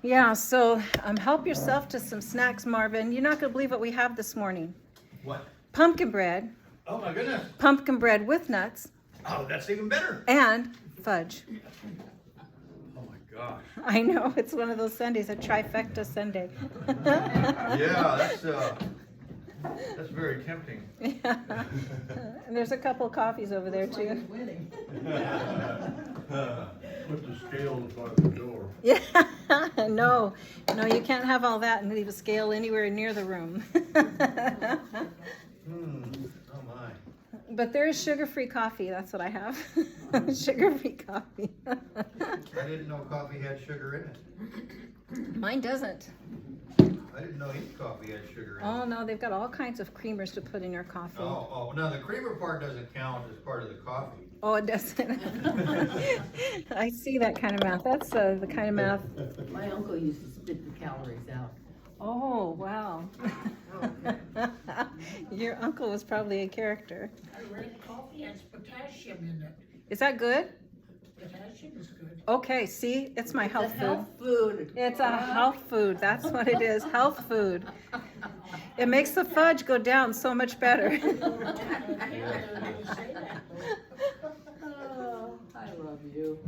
Yeah, so help yourself to some snacks, Marvin. You're not going to believe what we have this morning. What? Pumpkin bread. Oh my goodness. Pumpkin bread with nuts. Oh, that's even better. And fudge. Oh my gosh. I know, it's one of those Sundays, a trifecta Sunday. Yeah, that's very tempting. Yeah. And there's a couple of coffees over there too. Put the scales by the door. Yeah, no, you can't have all that and leave a scale anywhere near the room. Oh my. But there is sugar-free coffee, that's what I have. Sugar-free coffee. I didn't know coffee had sugar in it. Mine doesn't. I didn't know any coffee had sugar in Oh it. no, they've got all kinds of creamers to put in your coffee. Oh, no, the creamer part doesn't count as part of the coffee. Oh, it doesn't. I see that kind of math. That's the kind of math. My uncle used to spit the calories out. Oh, wow. Your uncle was probably a character. I read coffee has potassium in it. Is that good? Potassium is good. Okay, see, it's my health It's a food. health food. It's a health food. That's what it is, health food. It makes the fudge go down so much better. Oh, I love you.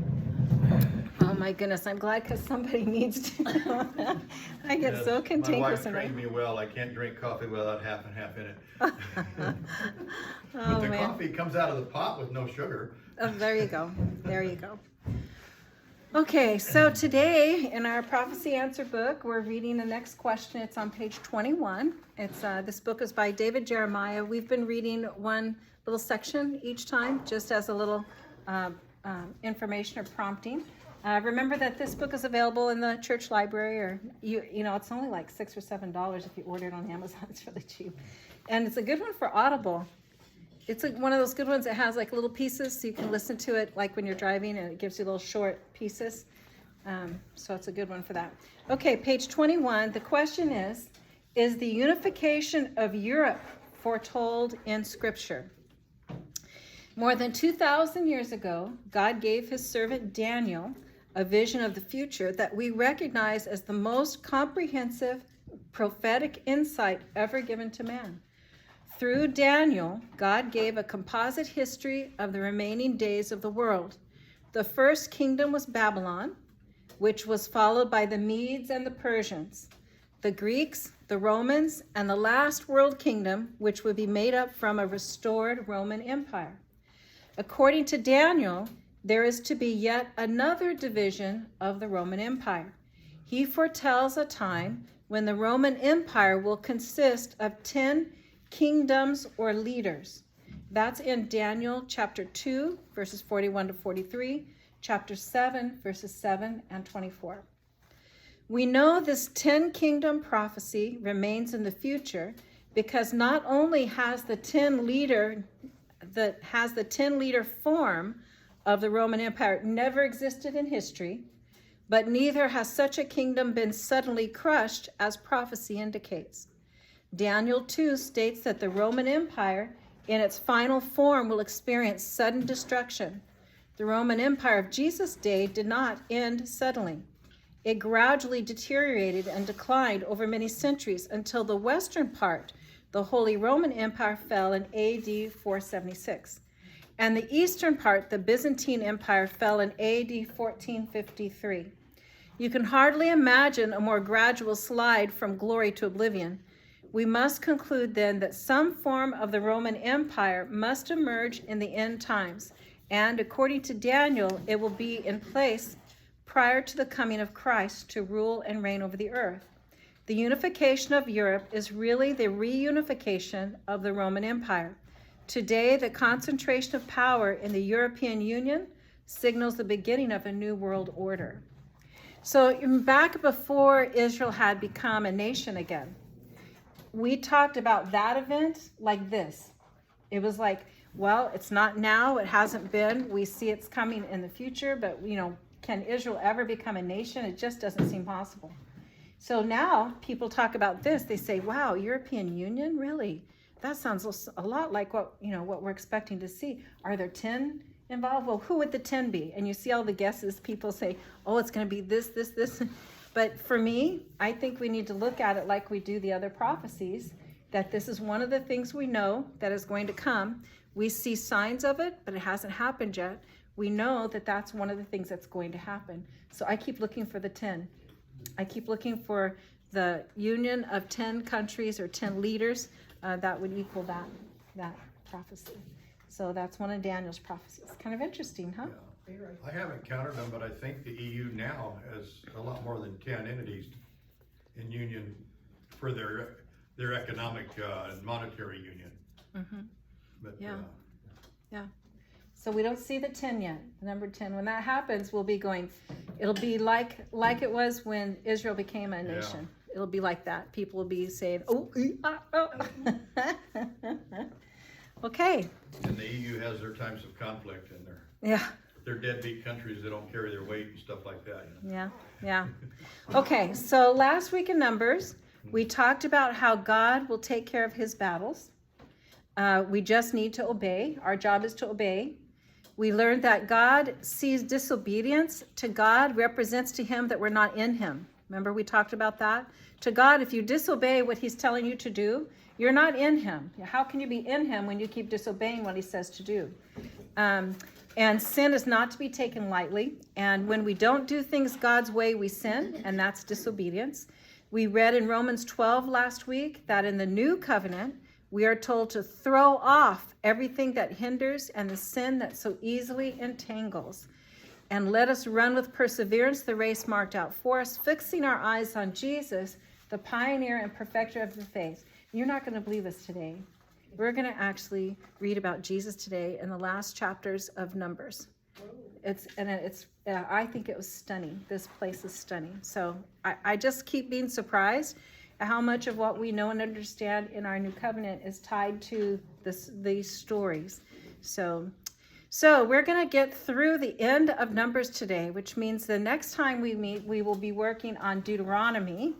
Oh my goodness, I'm glad because somebody needs to know. I get Yes, so my cantankerous. wife trained me well. I can't drink coffee without half and half in it. Oh But the man. coffee comes out of the pot with no sugar. Oh, there you go. There you go. Okay, so today in our prophecy answer book, we're reading the next question. It's on page 21. It's this book is by David Jeremiah. We've been reading one little section each time, just as a little information or prompting. Remember that this book is available in the church library, or you know, it's only like $6 or $7 if you order it on Amazon. It's really cheap, and it's a good one for Audible. It's like one of those good ones that has like little pieces, so you can listen to it like when you're driving, and it gives you little short pieces. So it's a good one for that. Okay, page 21. The question is the unification of Europe foretold in Scripture? More than 2,000 years ago, God gave his servant Daniel a vision of the future that we recognize as the most comprehensive prophetic insight ever given to man. Through Daniel, God gave a composite history of the remaining days of the world. The first kingdom was Babylon, which was followed by the Medes and the Persians, the Greeks, the Romans, and the last world kingdom, which would be made up from a restored Roman Empire. According to Daniel, there is to be yet another division of the Roman Empire. He foretells a time when the Roman Empire will consist of 10 kingdoms or leaders. That's in Daniel chapter 2, verses 41 to 43, chapter 7, verses 7 and 24. We know this 10 kingdom prophecy remains in the future because not only has the 10 leader form of the Roman Empire never existed in history, but neither has such a kingdom been suddenly crushed as prophecy indicates. Daniel 2 states that the Roman Empire in its final form will experience sudden destruction. The Roman Empire of Jesus' day did not end suddenly. It gradually deteriorated and declined over many centuries until the western part, the Holy Roman Empire, fell in AD 476. And the eastern part, the Byzantine Empire, fell in AD 1453. You can hardly imagine a more gradual slide from glory to oblivion. We must conclude then that some form of the Roman Empire must emerge in the end times, and according to Daniel, it will be in place prior to the coming of Christ to rule and reign over the earth. The unification of Europe is really the reunification of the Roman Empire. Today, the concentration of power in the European Union signals the beginning of a new world order. So back before Israel had become a nation again, we talked about that event like this. It was like, well, it's not now, it hasn't been. We see it's coming in the future, but can Israel ever become a nation? It just doesn't seem possible. So now people talk about this. They say, wow, European Union, really? That sounds a lot like what we're expecting to see. Are there 10 involved? Well, who would the 10 be? And you see all the guesses. People say, oh, it's going to be this, this, this. But for me, I think we need to look at it like we do the other prophecies, that this is one of the things we know that is going to come. We see signs of it, but it hasn't happened yet. We know that that's one of the things that's going to happen. So I keep looking for the 10. I keep looking for the union of 10 countries or 10 leaders that would equal that prophecy. So that's one of Daniel's prophecies. Kind of interesting, huh? I haven't counted them, but I think the EU now has a lot more than 10 entities in union for their economic and monetary union. Mm-hmm. But, Yeah. Yeah. So we don't see the 10 yet, the number 10. When that happens, we'll be going, it'll be like it was when Israel became a nation. It'll be like that. People will be saying, oh. Okay. And the EU has their times of conflict and Yeah. they're deadbeat countries that don't carry their weight and stuff like that. You know? Yeah. Okay, so last week in Numbers, we talked about how God will take care of his battles. We just need to obey. Our job is to obey. We learned that God sees disobedience to God represents to him that we're not in him. Remember we talked about that? To God, if you disobey what he's telling you to do, you're not in him. How can you be in him when you keep disobeying what he says to do? And sin is not to be taken lightly. And when we don't do things God's way, we sin, and that's disobedience. We read in Romans 12 last week that in the new covenant, we are told to throw off everything that hinders and the sin that so easily entangles. And let us run with perseverance the race marked out for us, fixing our eyes on Jesus, the pioneer and perfecter of the faith. You're not going to believe this today. We're going to actually read about Jesus today in the last chapters of Numbers. I think it was stunning. This place is stunning. So I just keep being surprised at how much of what we know and understand in our new covenant is tied to these stories. So we're going to get through the end of Numbers today, which means the next time we meet, we will be working on Deuteronomy.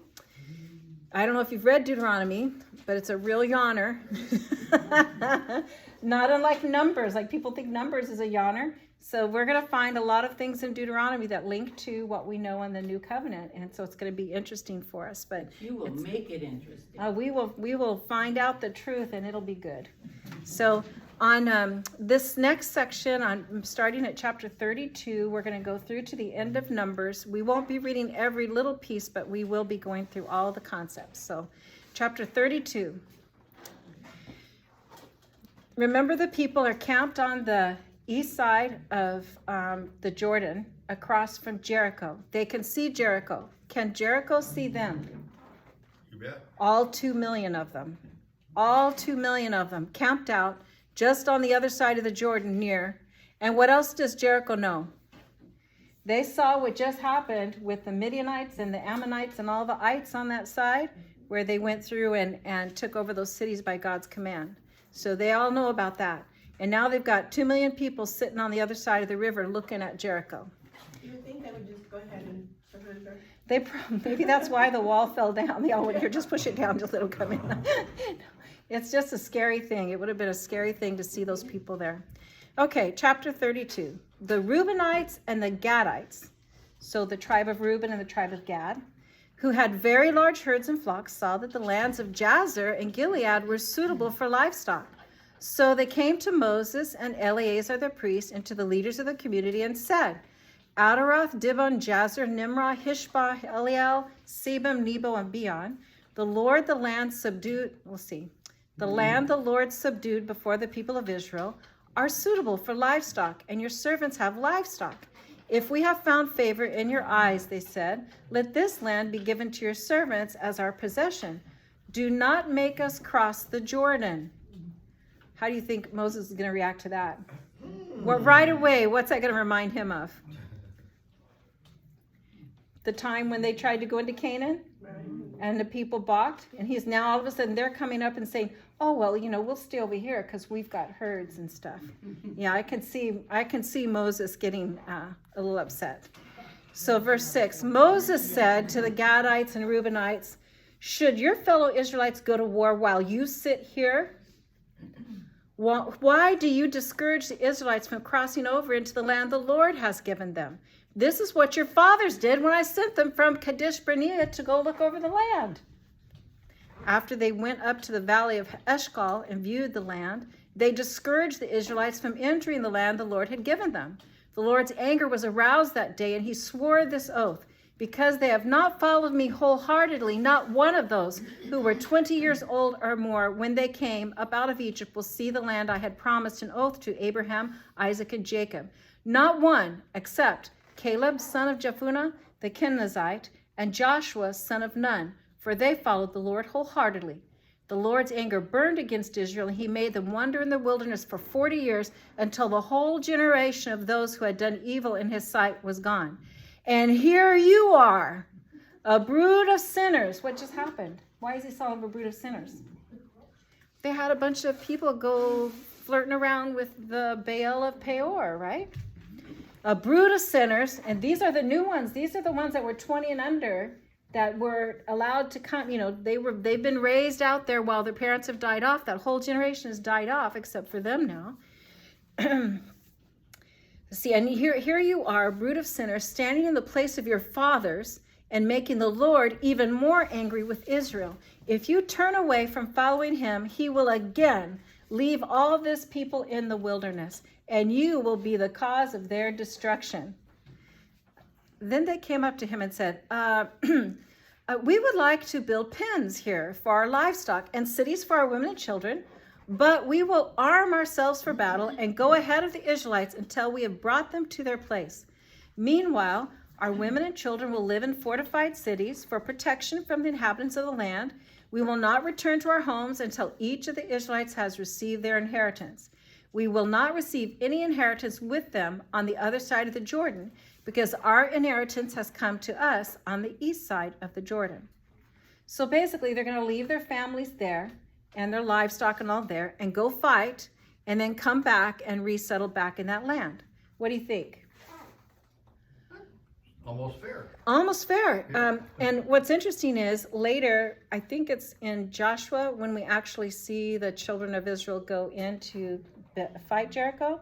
I don't know if you've read Deuteronomy, but it's a real yawner. Not unlike Numbers. Like people think Numbers is a yawner. So we're going to find a lot of things in Deuteronomy that link to what we know in the new covenant. And so it's going to be interesting for us. But You will make it interesting. we will find out the truth and it'll be good. So on this next section, starting at chapter 32, we're going to go through to the end of Numbers. We won't be reading every little piece, but we will be going through all the concepts. So chapter 32. Remember, the people are camped on the east side of the Jordan across from Jericho. They can see Jericho. Can Jericho see them? You bet. All 2 million of them. All 2 million of them camped out just on the other side of the Jordan near. And what else does Jericho know? They saw what just happened with the Midianites and the Ammonites and all the ites on that side, where they went through and took over those cities by God's command. So they all know about that. And now they've got 2 million people sitting on the other side of the river looking at Jericho. You would think they would just go ahead and surrender. Maybe that's why the wall fell down. They all went, here, just push it down, just let them come in. It's just a scary thing. It would have been a scary thing to see those people there. Okay, chapter 32. The Reubenites and the Gadites, so the tribe of Reuben and the tribe of Gad, who had very large herds and flocks, saw that the lands of Jazer and Gilead were suitable for livestock. So they came to Moses and Eleazar the priest and to the leaders of the community and said, Adaroth, Dibon, Jazer, Nimrah, Hishbah, Eliel, Sebam, Nebo, and Beon, the land the Lord subdued before the people of Israel are suitable for livestock, and your servants have livestock. If we have found favor in your eyes, they said, let this land be given to your servants as our possession. Do not make us cross the Jordan. How do you think Moses is going to react to that? Well, right away, what's that going to remind him of? The time when they tried to go into Canaan and the people balked, and he's now all of a sudden they're coming up and saying, oh, well, we'll stay over here because we've got herds and stuff. Yeah, I can see Moses getting a little upset. So verse 6, Moses said to the Gadites and Reubenites, should your fellow Israelites go to war while you sit here? Why do you discourage the Israelites from crossing over into the land the Lord has given them? This is what your fathers did when I sent them from Kadesh Barnea to go look over the land. After they went up to the valley of Eshcol and viewed the land, they discouraged the Israelites from entering the land the Lord had given them. The Lord's anger was aroused that day, and he swore this oath: because they have not followed me wholeheartedly, not one of those who were 20 years old or more when they came up out of Egypt will see the land I had promised an oath to Abraham, Isaac, and Jacob. Not one, except Caleb, son of Jephunneh, the Kenizzite, and Joshua, son of Nun, for they followed the Lord wholeheartedly. The Lord's anger burned against Israel, and he made them wander in the wilderness for 40 years until the whole generation of those who had done evil in his sight was gone. And here you are, a brood of sinners. What just happened? Why is he calling them a brood of sinners? They had a bunch of people go flirting around with the Baal of Peor, right? A brood of sinners, and these are the new ones. These are the ones that were 20 and under that were allowed to come. You know, they've been raised out there while their parents have died off. That whole generation has died off, except for them now. See, and here you are, a brood of sinners, standing in the place of your fathers and making the Lord even more angry with Israel. If you turn away from following him, he will again leave all this people in the wilderness, and you will be the cause of their destruction. Then they came up to him and said, we would like to build pens here for our livestock and cities for our women and children, but we will arm ourselves for battle and go ahead of the Israelites until we have brought them to their place. Meanwhile, our women and children will live in fortified cities for protection from the inhabitants of the land. We will not return to our homes until each of the Israelites has received their inheritance. We will not receive any inheritance with them on the other side of the Jordan, because our inheritance has come to us on the east side of the Jordan. So basically, they're going to leave their families there and their livestock and all there and go fight and then come back and resettle back in that land. What do you think? Almost fair. Almost fair. And what's interesting is later, I think it's in Joshua, when we actually see the children of Israel go in to fight Jericho,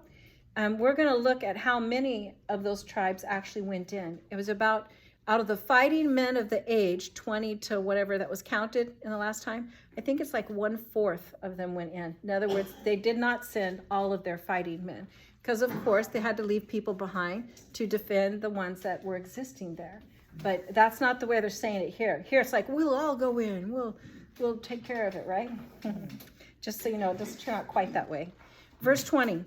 we're going to look at how many of those tribes actually went in. It was about, out of the fighting men of the age, 20 to whatever that was counted in the last time, I think it's like 1/4 of them went in. In other words, they did not send all of their fighting men, because of course they had to leave people behind to defend the ones that were existing there. But that's not the way they're saying it here. Here it's like, we'll all go in, we'll take care of it, right? Just so you know, it doesn't turn out quite that way. Verse 20.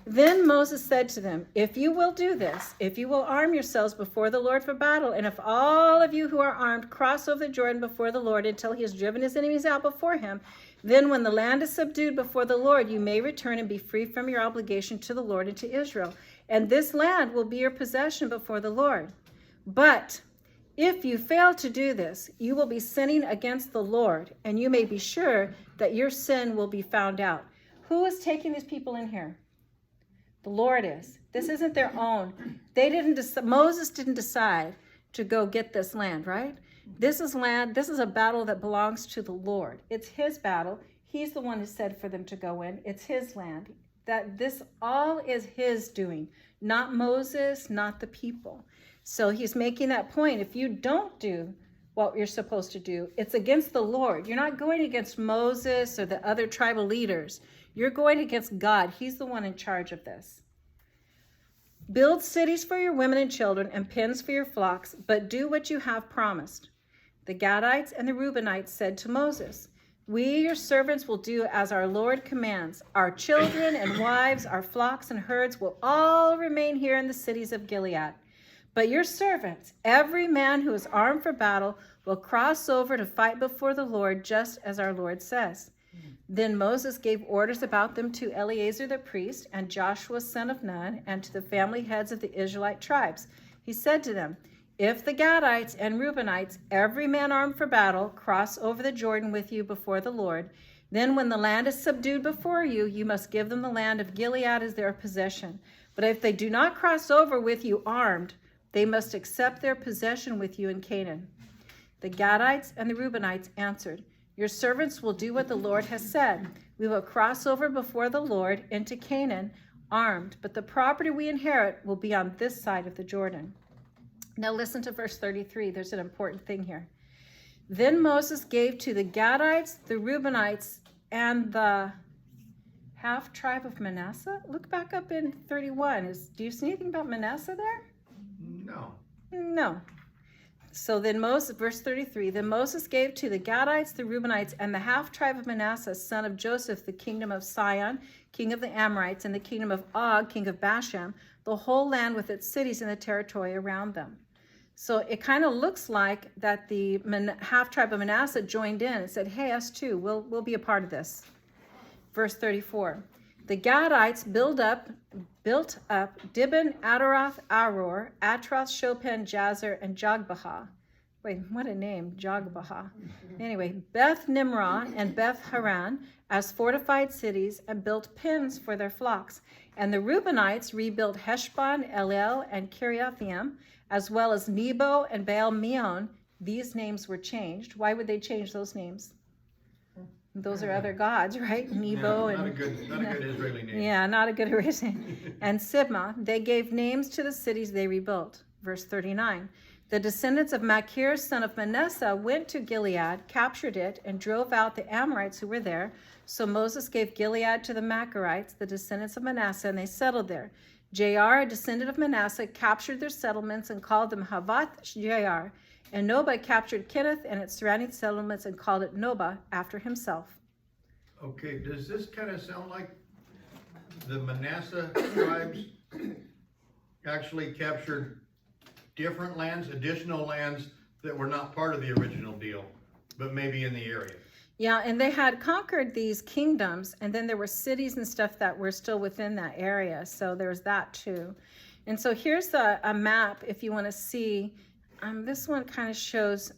Then Moses said to them, if you will do this, if you will arm yourselves before the Lord for battle, and if all of you who are armed cross over the Jordan before the Lord until he has driven his enemies out before him, then when the land is subdued before the Lord, you may return and be free from your obligation to the Lord and to Israel. And this land will be your possession before the Lord. But if you fail to do this, you will be sinning against the Lord, and you may be sure that your sin will be found out. Who is taking these people in here? The Lord is. This isn't their own. Moses didn't decide to go get this land, right? This is land. This is a battle that belongs to the Lord. It's his battle. He's the one who said for them to go in. It's his land. That this all is his doing, not Moses, not the people. So he's making that point. If you don't do what you're supposed to do, it's against the Lord. You're not going against Moses or the other tribal leaders. You're going against God. He's the one in charge of this. Build cities for your women and children and pens for your flocks, but do what you have promised. The Gadites and the Reubenites said to Moses, we, your servants, will do as our Lord commands. Our children and wives, our flocks and herds will all remain here in the cities of Gilead. But your servants, every man who is armed for battle, will cross over to fight before the Lord, just as our Lord says. Then Moses gave orders about them to Eleazar the priest and Joshua son of Nun and to the family heads of the Israelite tribes. He said to them, if the Gadites and Reubenites, every man armed for battle, cross over the Jordan with you before the Lord, then when the land is subdued before you, you must give them the land of Gilead as their possession. But if they do not cross over with you armed, they must accept their possession with you in Canaan. The Gadites and the Reubenites answered, your servants will do what the Lord has said. We will cross over before the Lord into Canaan armed, but the property we inherit will be on this side of the Jordan. Now listen to verse 33. There's an important thing here. Then Moses gave to the Gadites, the Reubenites, and the half tribe of Manasseh. Look back up in 31. Do you see anything about Manasseh there? No. No. So then Moses, verse 33, then Moses gave to the Gadites, the Reubenites, and the half tribe of Manasseh, son of Joseph, the kingdom of Sihon, king of the Amorites, and the kingdom of Og, king of Bashan, the whole land with its cities and the territory around them. So it kind of looks like that the half tribe of Manasseh joined in and said, hey, us too, we'll be a part of this. Verse 34, the Gadites built up Dibon, Adaroth, Aror, Atroth, Shopen, Jazer, and Jogbaha. Wait, what a name, Jogbaha. Anyway, Beth Nimrah and Beth Haran as fortified cities and built pens for their flocks. And the Reubenites rebuilt Heshbon, Elel, and Kiriathaim, as well as Nebo and Baal Meon. These names were changed. Why would they change those names? Those are other gods, right? Nebo Not a and good Israeli name. yeah, not a good reason. And Sibmah, they gave names to the cities they rebuilt. Verse 39. The descendants of Machir, son of Manasseh, went to Gilead, captured it, and drove out the Amorites who were there. So Moses gave Gilead to the Machirites, the descendants of Manasseh, and they settled there. Jair, a descendant of Manasseh, captured their settlements and called them Havath Jair. And Nobah captured Kenneth and its surrounding settlements and called it Nobah after himself. Okay, does this kind of sound like the Manasseh tribes actually captured different lands, additional lands that were not part of the original deal, but maybe in the area? Yeah, and they had conquered these kingdoms, and then there were cities and stuff that were still within that area. So there's that too. And so here's a map if you want to see. This one kind of shows,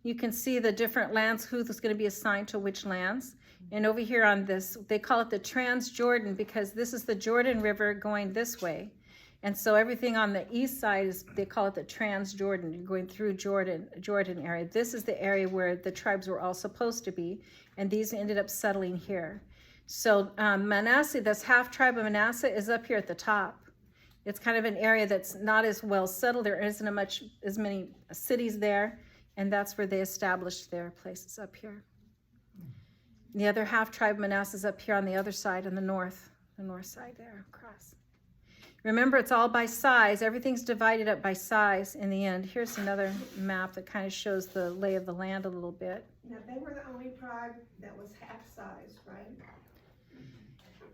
you can see the different lands, who's going to be assigned to which lands. And over here on this, they call it the Transjordan because this is the Jordan River going this way. And so everything on the east side is, they call it the Transjordan, going through Jordan area. This is the area where the tribes were all supposed to be, and these ended up settling here. So Manasseh, this half tribe of Manasseh, is up here at the top. It's kind of an area that's not as well settled. There isn't as many cities there, and that's where they established their places up here. The other half tribe of Manasseh is up here on the other side, on the north side there, across. Remember, it's all by size. Everything's divided up by size in the end. Here's another map that kind of shows the lay of the land a little bit. Now, they were the only tribe that was half size, right?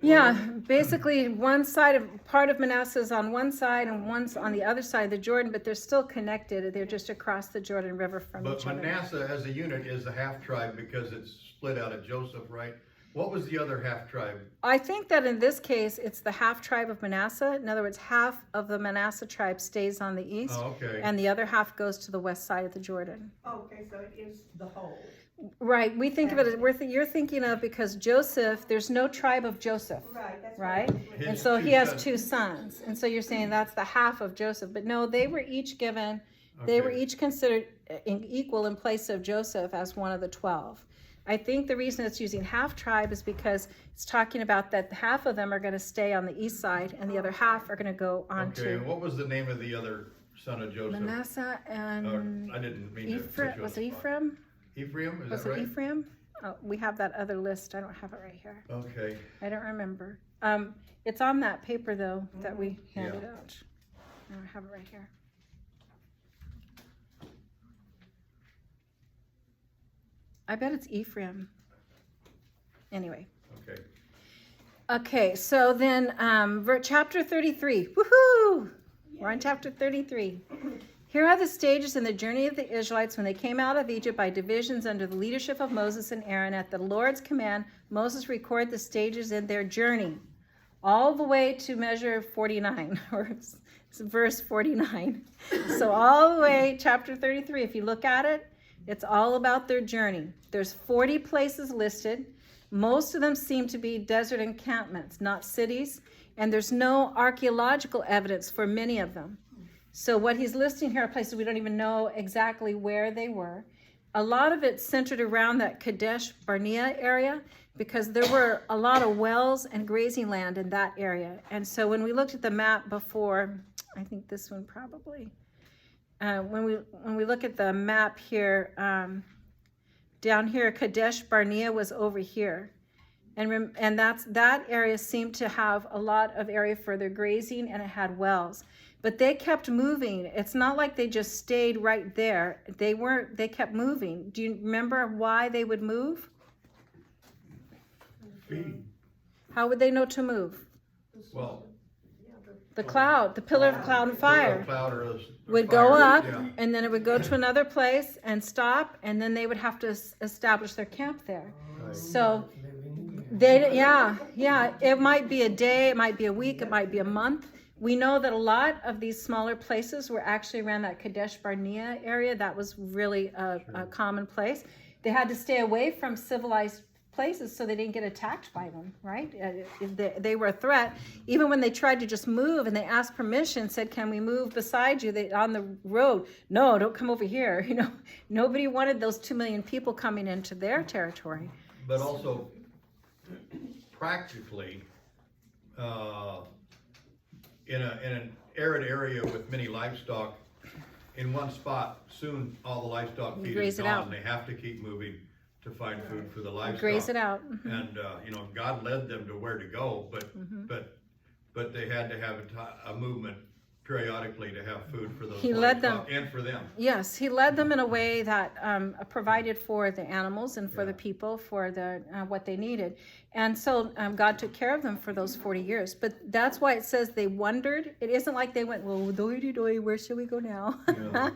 Yeah, basically part of Manasseh is on one side and one's on the other side of the Jordan, but they're still connected. They're just across the Jordan River from But each other. Manasseh as a unit is a half tribe because it's split out of Joseph, right? What was the other half tribe? I think that in this case, it's the half tribe of Manasseh. In other words, half of the Manasseh tribe stays on the east, Oh, okay. and the other half goes to the west side of the Jordan. Okay, so it is the whole. Right, we think of it as, you're thinking of, because Joseph, there's no tribe of Joseph, Right, that's right? His And so two he has sons. 2 sons, and so you're saying that's the half of Joseph. But no, they were each given, they were Okay. each considered equal in place of Joseph as one of the 12. I think the reason it's using half tribe is because it's talking about that half of them are going to stay on the east side and the other half are going to go on Okay, to and what was the name of the other son of Joseph? Manasseh and I didn't mean to put you Ephraim. on Was the it spot. Ephraim? Ephraim, is Was that it right? Ephraim? Oh, we have that other list. I don't have it right here. Okay, I don't remember. It's on that paper though that we handed out. I don't have it right here. I bet it's Ephraim. Anyway. okay. Okay, so then chapter 33. Woohoo! We're on chapter 33. Here are the stages in the journey of the Israelites when they came out of Egypt by divisions under the leadership of Moses and Aaron. At the Lord's command, Moses recorded the stages in their journey, all the way to measure 49, or it's verse 49. So all the way, chapter 33, if you look at it, it's all about their journey. There's 40 places listed. Most of them seem to be desert encampments, not cities, and there's no archaeological evidence for many of them. So what he's listing here are places we don't even know exactly where they were. A lot of it centered around that Kadesh Barnea area because there were a lot of wells and grazing land in that area. And so when we looked at the map before I think this one probably. When we look at the map here, down here, Kadesh Barnea was over here. And that area seemed to have a lot of area for their grazing, and it had wells. But they kept moving. It's not like they just stayed right there. They kept moving. Do you remember why they would move? Feed. How would they know to move? Well, The cloud, the pillar of cloud and fire cloud or would go fire, up, yeah. and then it would go to another place and stop, and then they would have to establish their camp there. So it might be a day, it might be a week, it might be a month. We know that a lot of these smaller places were actually around that Kadesh Barnea area. That was really a common place. They had to stay away from civilized places so they didn't get attacked by them, right? If they were a threat. Even when they tried to just move and they asked permission, said, can we move beside you on the road? No, don't come over here. You know, nobody wanted those 2 million people coming into their territory. But also, practically, in an arid area with many livestock, in one spot, soon all the livestock feed is Graze it gone. out. They have to keep moving to find food for the livestock. Graze it out. And, God led them to where to go, Mm-hmm. but they had to have a movement periodically to have food for those He led livestock and for them. Yes, he led them in a way that provided for the animals and for the people for what they needed. And so God took care of them for those 40 years. But that's why it says they wondered. It isn't like they went, well, doy, where should we go now? Yeah.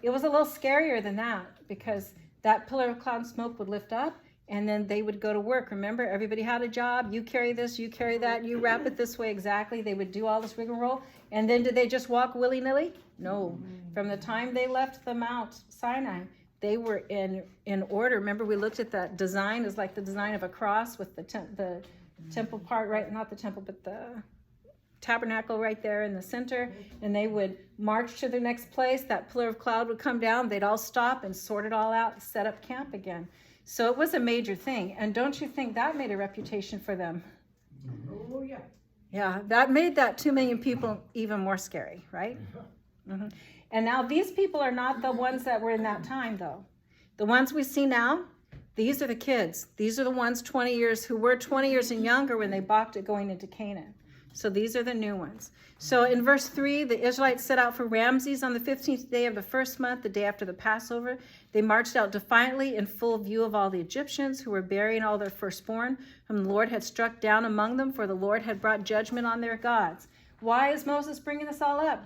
It was a little scarier than that, because that pillar of cloud and smoke would lift up, and then they would go to work. Remember, everybody had a job. You carry this, you carry that, you wrap it this way exactly. They would do all this rigmarole. And then did they just walk willy-nilly? No. From the time they left the Mount Sinai, they were in order. Remember, we looked at that design. It's like the design of a cross with the temple part, right? Not the temple, but the tabernacle right there in the center. And they would march to the next place. That pillar of cloud would come down. They'd all stop and sort it all out and set up camp again. So it was a major thing. And don't you think that made a reputation for them? Oh, yeah. Yeah, that made that 2 million people even more scary, right? Mm-hmm. And now these people are not the ones that were in that time, though. The ones we see now, these are the kids. These are the ones 20 years who were 20 years and younger when they balked at going into Canaan. So these are the new ones. So in verse 3, the Israelites set out for Ramses on the 15th day of the first month, the day after the Passover. They marched out defiantly in full view of all the Egyptians who were burying all their firstborn, whom the Lord had struck down among them, for the Lord had brought judgment on their gods. Why is Moses bringing this all up?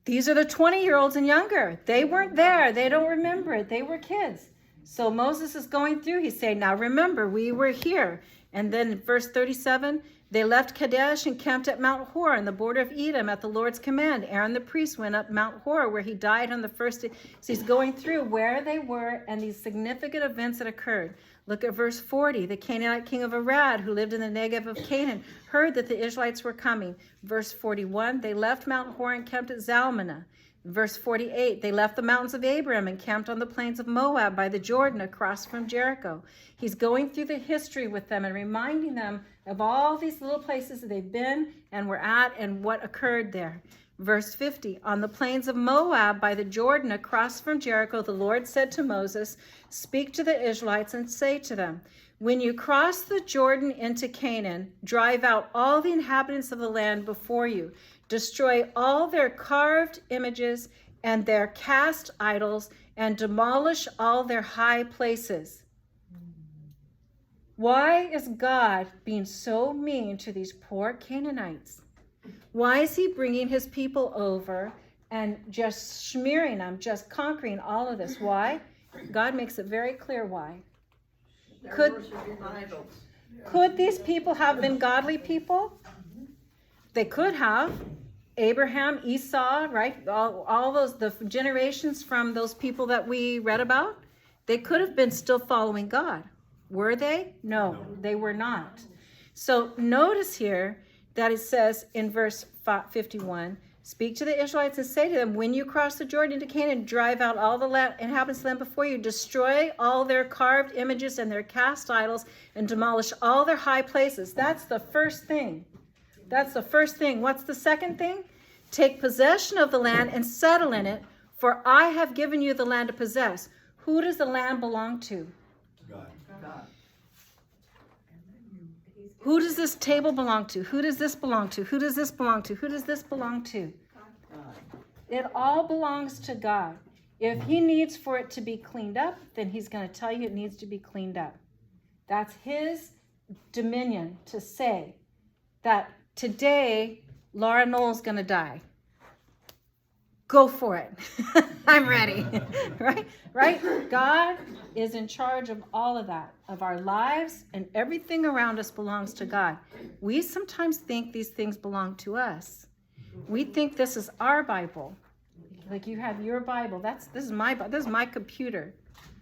These are the 20-year-olds and younger. They weren't there. They don't remember it. They were kids. So Moses is going through. He's saying, now remember, we were here. And then verse 37, they left Kadesh and camped at Mount Hor on the border of Edom at the Lord's command. Aaron the priest went up Mount Hor where he died on the first day. So he's going through where they were and these significant events that occurred. Look at verse 40. The Canaanite king of Arad, who lived in the Negev of Canaan, heard that the Israelites were coming. Verse 41, they left Mount Hor and camped at Zalmanah. Verse 48, they left the mountains of Abraham and camped on the plains of Moab by the Jordan across from Jericho. He's going through the history with them and reminding them of all these little places that they've been and were at and what occurred there. Verse 50, on the plains of Moab by the Jordan across from Jericho, the Lord said to Moses, speak to the Israelites and say to them, when you cross the Jordan into Canaan, drive out all the inhabitants of the land before you. Destroy all their carved images and their cast idols and demolish all their high places. Why is God being so mean to these poor Canaanites? Why is he bringing his people over and just smearing them, just conquering all of this? Why? God makes it very clear why. Could these people have been godly people? They could have. Abraham, Esau, right? All those, the generations from those people that we read about, they could have been still following God. Were they? No, they were not. So notice here that it says in verse 51, speak to the Israelites and say to them, when you cross the Jordan into Canaan, drive out all the inhabitants of the land before you, destroy all their carved images and their cast idols, and demolish all their high places. That's the first thing. That's the first thing. What's the second thing? Take possession of the land and settle in it, for I have given you the land to possess. Who does the land belong to? God. Who does this table belong to? Who does this belong to? Who does this belong to? Who does this belong to? It all belongs to God. If he needs for it to be cleaned up, then he's going to tell you it needs to be cleaned up. That's his dominion to say that today Laura Knoll's going to die. Go for it. I'm ready. Right? God is in charge of all of that, of our lives, and everything around us belongs to God. We sometimes think these things belong to us. We think this is our Bible. Like you have your Bible. This is my Bible. This is my computer.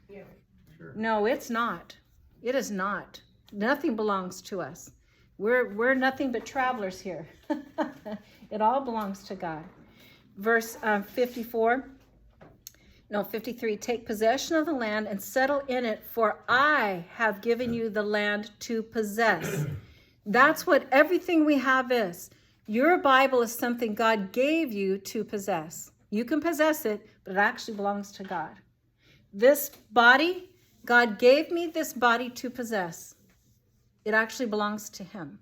Sure. No, it's not. It is not. Nothing belongs to us. We're nothing but travelers here. It all belongs to God. Verse 53, take possession of the land and settle in it, for I have given you the land to possess. That's what everything we have is. Your Bible is something God gave you to possess. You can possess it, but it actually belongs to God. This body, God gave me this body to possess. It actually belongs to him.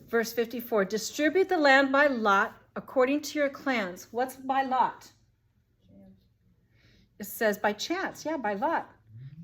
Verse 54, distribute the land by lot according to your clans. What's by lot? It says by chance. Yeah, by lot.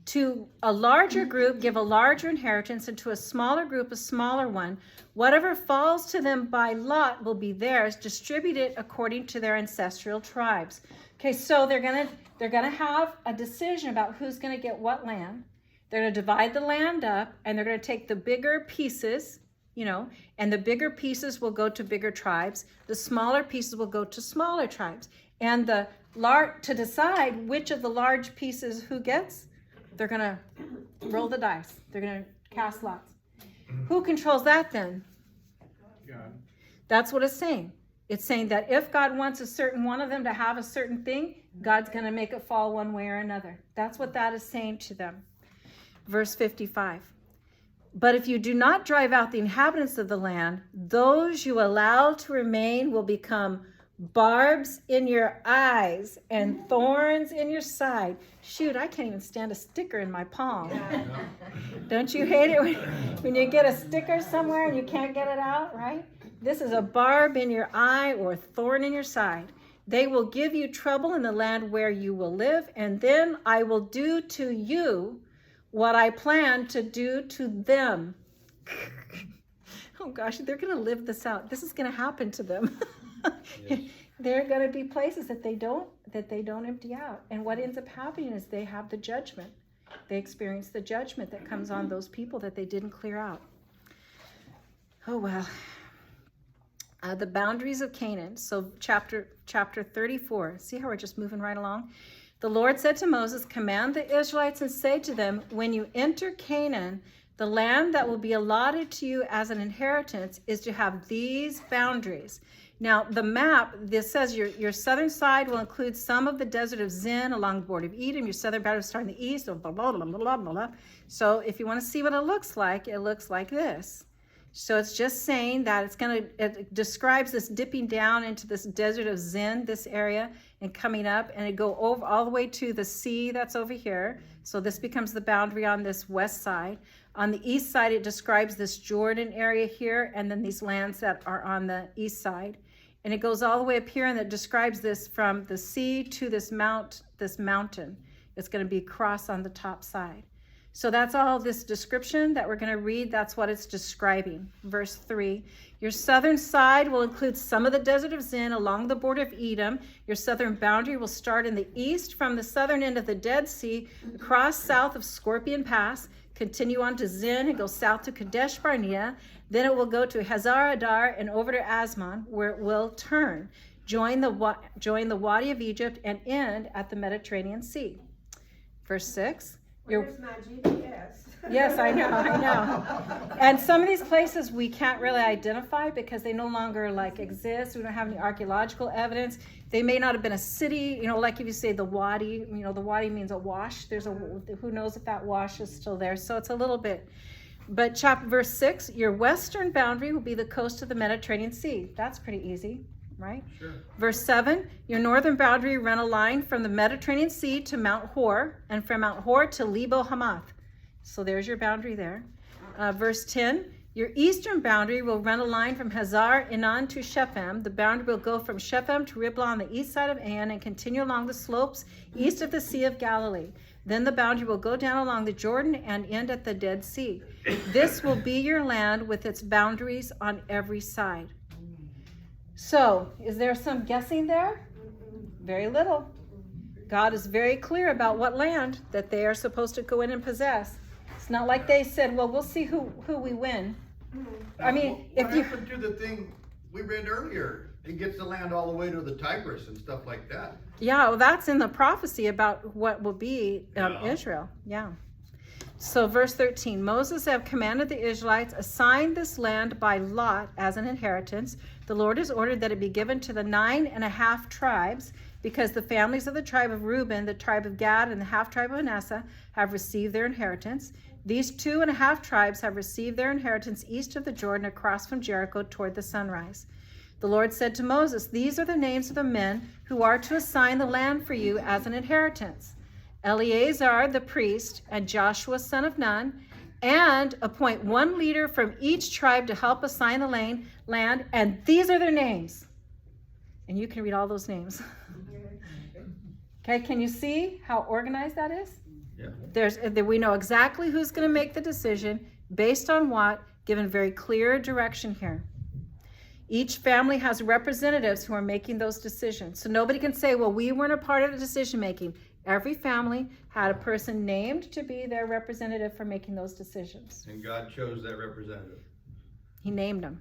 To a larger group, give a larger inheritance, and to a smaller group, a smaller one. Whatever falls to them by lot will be theirs. Distribute it according to their ancestral tribes. Okay, so they're gonna have a decision about who's gonna get what land. They're gonna divide the land up, and they're gonna take the bigger pieces, and the bigger pieces will go to bigger tribes. The smaller pieces will go to smaller tribes. And to decide which of the large pieces who gets, they're going to roll the dice. They're going to cast lots. Who controls that then? God. That's what it's saying. It's saying that if God wants a certain one of them to have a certain thing, God's going to make it fall one way or another. That's what that is saying to them. Verse 55. But if you do not drive out the inhabitants of the land, those you allow to remain will become barbs in your eyes and thorns in your side. Shoot, I can't even stand a sticker in my palm. Don't you hate it when you get a sticker somewhere and you can't get it out, right? This is a barb in your eye or a thorn in your side. They will give you trouble in the land where you will live, and then I will do to you what I plan to do to them. Oh gosh, they're going to live this out. This is going to happen to them. Yes. There are going to be places that they don't empty out. And what ends up happening is they have the judgment. They experience the judgment that comes on those people that they didn't clear out. Oh well. The boundaries of Canaan. So chapter 34. See how we're just moving right along? The Lord said to Moses, command the Israelites and say to them, when you enter Canaan, the land that will be allotted to you as an inheritance is to have these boundaries. Now, the map, this says your southern side will include some of the desert of Zin along the border of Edom. Your southern boundary will start in the east, blah, blah, blah, blah, blah, blah. So if you want to see what it looks like this. So it's just saying that it describes this dipping down into this desert of Zin, this area, and coming up, and it go over all the way to the sea that's over here. So this becomes the boundary on this west side. On the east side, it describes this Jordan area here, and then these lands that are on the east side. And it goes all the way up here, and it describes this from the sea to this mountain. It's going to be cross on the top side. So that's all this description that we're going to read. That's what it's describing. Verse 3, your southern side will include some of the desert of Zin along the border of Edom. Your southern boundary will start in the east from the southern end of the Dead Sea, across south of Scorpion Pass, continue on to Zin and go south to Kadesh Barnea. Then it will go to Hazar Adar and over to Asmon, where it will turn, join the Wadi of Egypt, and end at the Mediterranean Sea. Verse 6. Where's my GPS? Yes, I know. And some of these places we can't really identify because they no longer exist. We don't have any archaeological evidence. They may not have been a city, like if you say the Wadi, the Wadi means a wash. Who knows if that wash is still there. So it's a little bit But verse 6, your western boundary will be the coast of the Mediterranean Sea. That's pretty easy, right? Sure. Verse 7, your northern boundary run a line from the Mediterranean Sea to Mount Hor, and from Mount Hor to Lebo Hamath. So there's your boundary there. Verse 10, your eastern boundary will run a line from Hazar Enan to Shephem. The boundary will go from Shephem to Riblah on the east side of An and continue along the slopes east of the Sea of Galilee. Then the boundary will go down along the Jordan and end at the Dead Sea. This will be your land with its boundaries on every side. So, is there some guessing there? Very little. God is very clear about what land that they are supposed to go in and possess. It's not like they said, well, we'll see who we win. I mean, What if you... happened to the thing we read earlier? He gets the land all the way to the Tigris and stuff like that. Yeah, well, that's in the prophecy about what will be Yeah. Israel. Yeah. So verse 13, Moses have commanded the Israelites, assign this land by lot as an inheritance. The Lord has ordered that it be given to the 9.5 tribes, because the families of the tribe of Reuben, the tribe of Gad, and the half tribe of Manasseh have received their inheritance. These 2.5 tribes have received their inheritance east of the Jordan, across from Jericho toward the sunrise. The Lord said to Moses, these are the names of the men who are to assign the land for you as an inheritance. Eleazar the priest and Joshua son of Nun, and appoint one leader from each tribe to help assign the land, and these are their names. And you can read all those names. Okay, can you see how organized that is? Yeah. We know exactly who's going to make the decision, based on what, given very clear direction here. Each family has representatives who are making those decisions. So nobody can say, well, we weren't a part of the decision making. Every family had a person named to be their representative for making those decisions. And God chose that representative. He named them.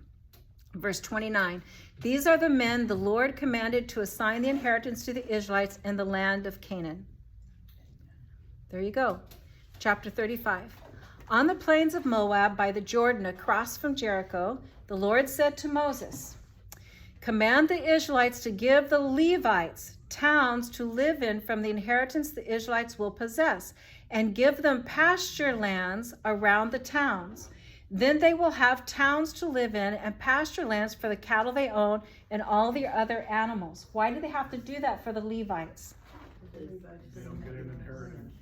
Verse 29, these are the men the Lord commanded to assign the inheritance to the Israelites in the land of Canaan. There you go. Chapter 35. On the plains of Moab by the Jordan across from Jericho, the Lord said to Moses, command the Israelites to give the Levites towns to live in from the inheritance the Israelites will possess, and give them pasture lands around the towns. Then they will have towns to live in and pasture lands for the cattle they own and all the other animals. Why do they have to do that for the Levites? They don't get an inheritance.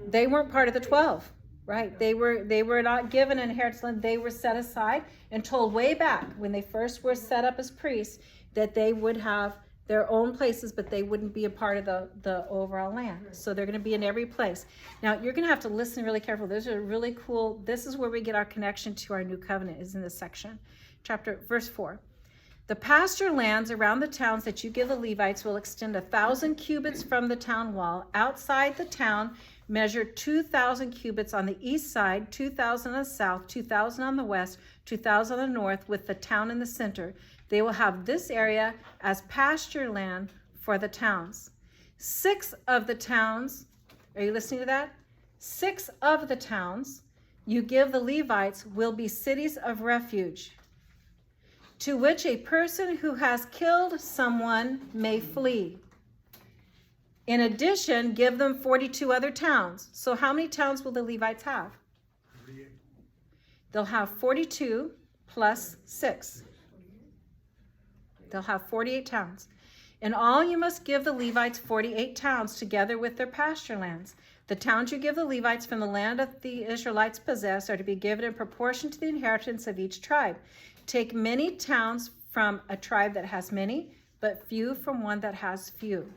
They weren't part of the 12, right? They were not given an inheritance land. They were set aside and told way back when they first were set up as priests that they would have their own places, but they wouldn't be a part of the overall land. So they're going to be in every place. Now, you're going to have to listen really careful. Those are really cool. This is where we get our connection to our new covenant, is in this section. Verse 4. The pasture lands around the towns that you give the Levites will extend 1,000 cubits from the town wall. Outside the town, measure 2,000 cubits on the east side, 2,000 on the south, 2,000 on the west, 2,000 on the north, with the town in the center. They will have this area as pasture land for the towns. 6 of the towns, are you listening to that? 6 of the towns you give the Levites will be cities of refuge, to which a person who has killed someone may flee. In addition, give them 42 other towns. So how many towns will the Levites have? They'll have 42 plus 6. They'll have 48 towns. In all, you must give the Levites 48 towns together with their pasture lands. The towns you give the Levites from the land that the Israelites possess are to be given in proportion to the inheritance of each tribe. Take many towns from a tribe that has many, but few from one that has few.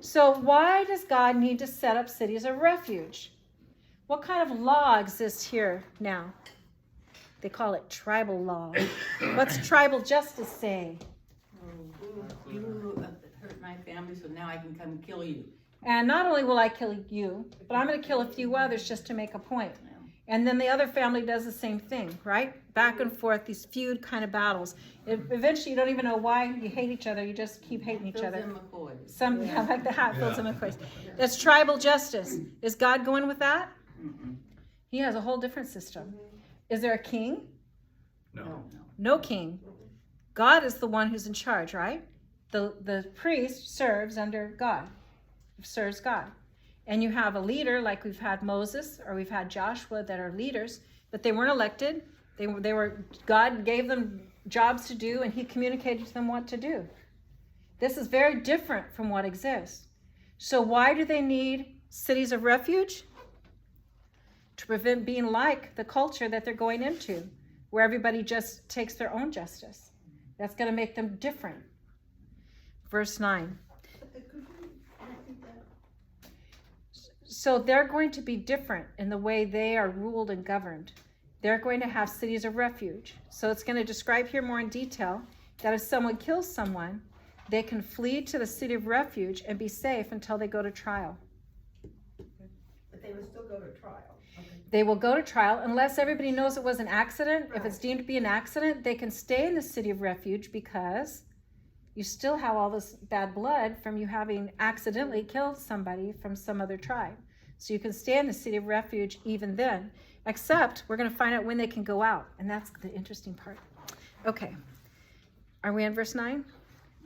So why does God need to set up cities of refuge? What kind of law exists here now? They call it tribal law. What's tribal justice say? You hurt my family, so now I can come kill you. And not only will I kill you, but I'm going to kill a few others just to make a point. And then the other family does the same thing, right? Back and forth, these feud kind of battles. Eventually, you don't even know why you hate each other. You just keep hating each other. Yeah, like the Hatfields and McCoys. That's tribal justice. Is God going with that? He has a whole different system. Is there a king? No. No king. God is the one who's in charge, right? The priest serves under God, serves God. And you have a leader, like we've had Moses or we've had Joshua, that are leaders. but they weren't elected. They were, God gave them jobs to do, and he communicated to them what to do. This is very different from what exists. So why do they need cities of refuge? To prevent being like the culture that they're going into, where everybody just takes their own justice. That's going to make them different. Verse 9. So they're going to be different in the way they are ruled and governed. They're going to have cities of refuge. So it's going to describe here more in detail that if someone kills someone, they can flee to the city of refuge and be safe until they go to trial. But they would still go to trial. They will go to trial unless everybody knows it was an accident. If it's deemed to be an accident, they can stay in the city of refuge because you still have all this bad blood from you having accidentally killed somebody from some other tribe. So you can stay in the city of refuge even then, except we're going to find out when they can go out. And that's the interesting part. Okay. Are we in verse 9?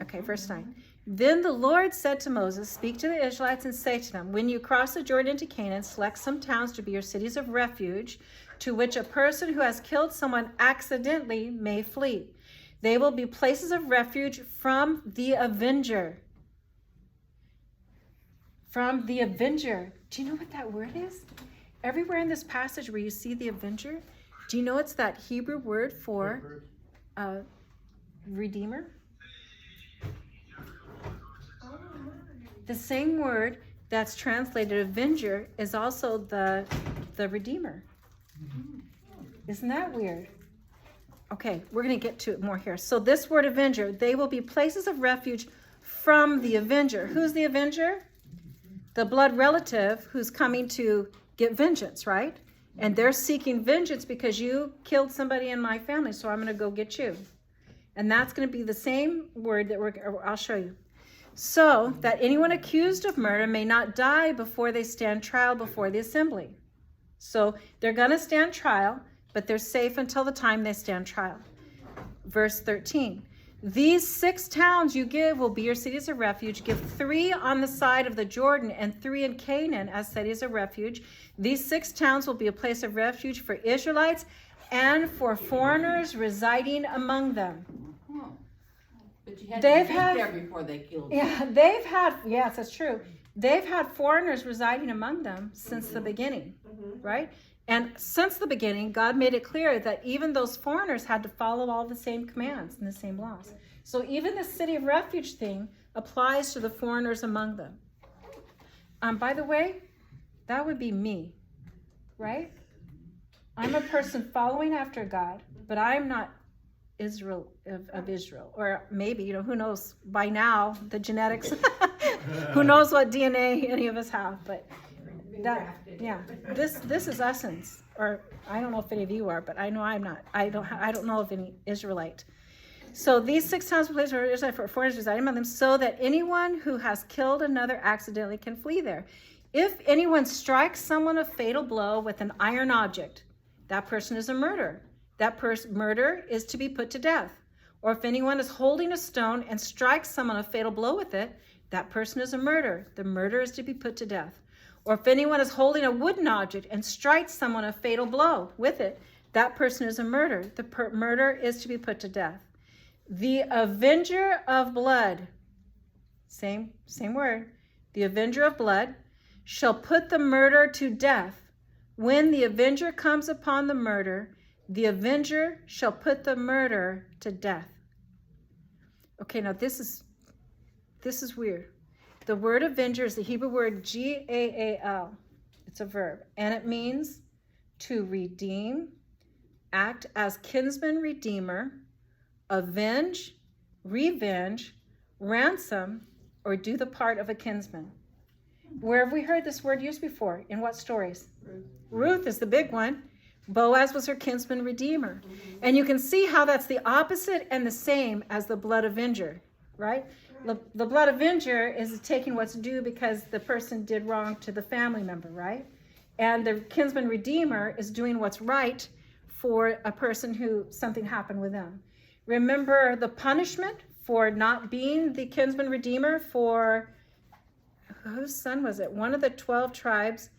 Okay, verse 9. Then the Lord said to Moses, speak to the Israelites and say to them, when you cross the Jordan into Canaan, select some towns to be your cities of refuge, to which a person who has killed someone accidentally may flee. They will be places of refuge from the avenger. From the avenger. Do you know what that word is? Everywhere in this passage where you see the avenger, do you know it's that Hebrew word for redeemer? The same word that's translated avenger is also the redeemer. Isn't that weird? Okay, we're going to get to it more here. So this word avenger, they will be places of refuge from the avenger. Who's the avenger? The blood relative who's coming to get vengeance, right? And they're seeking vengeance because you killed somebody in my family, so I'm going to go get you. And that's going to be the same word that I'll show you. So that anyone accused of murder may not die before they stand trial before the assembly. So they're going to stand trial, but they're safe until the time they stand trial. Verse 13. These 6 towns you give will be your cities of refuge. Give 3 on the side of the Jordan and 3 in Canaan as cities of refuge. These 6 towns will be a place of refuge for Israelites and for foreigners residing among them. But you had They've to had- be there before they killed you. Yeah, yes, that's true. They've had foreigners residing among them since the beginning, right? And since the beginning, God made it clear that even those foreigners had to follow all the same commands and the same laws. So even the city of refuge thing applies to the foreigners among them. By the way, that would be me, right? I'm a person following after God, but I'm not Israel of Israel, or maybe, who knows by now, the genetics, who knows what DNA any of us have, but that, yeah, this is essence, or I don't know if any of you are, but I know I'm not. I don't know of any Israelite. So these 6 towns will be places for Israelite for foreigners residing among them, so that anyone who has killed another accidentally can flee there. If anyone strikes someone a fatal blow with an iron object, that person is a murderer. That murder is to be put to death. Or if anyone is holding a stone and strikes someone a fatal blow with it, that person is a murderer. The murder is to be put to death. Or if anyone is holding a wooden object and strikes someone a fatal blow with it, that person is a murderer. The murder is to be put to death. The avenger of blood, same word, the avenger of blood, shall put the murderer to death. When the avenger comes upon the murder, the avenger shall put the murderer to death. Okay, now this is weird. The word avenger is the Hebrew word Gaal. It's a verb, and it means to redeem, act as kinsman redeemer, avenge, revenge, ransom, or do the part of a kinsman. Where have we heard this word used before? In what stories? Ruth is the big one. Boaz was her kinsman redeemer. And you can see how that's the opposite and the same as the blood avenger, right? The blood avenger is taking what's due because the person did wrong to the family member, right? And the kinsman redeemer is doing what's right for a person who something happened with them. Remember the punishment for not being the kinsman redeemer for, whose son was it? One of the 12 tribes,